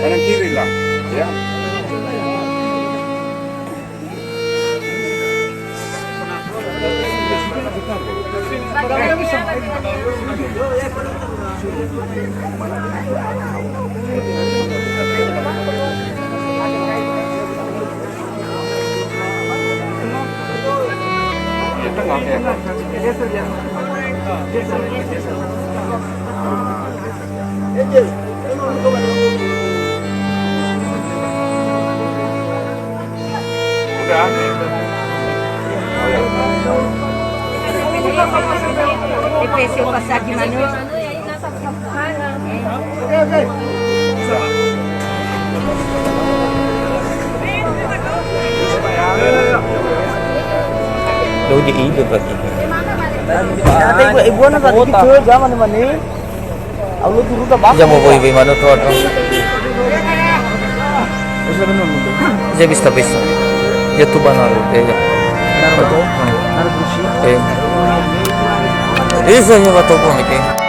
Kanan kiri lah, ya. Udah. Depresi pasar di mana? Oke. Đâu di hidup lagi. Ada ibu anak tadi kecil zaman mana? Allah dulu dah bapa. Jamu boy boy mana tu orang. Dia bisa bisa. Dia tu banal. Naruto. Naruto. Isso aí eu vou tocar aqui.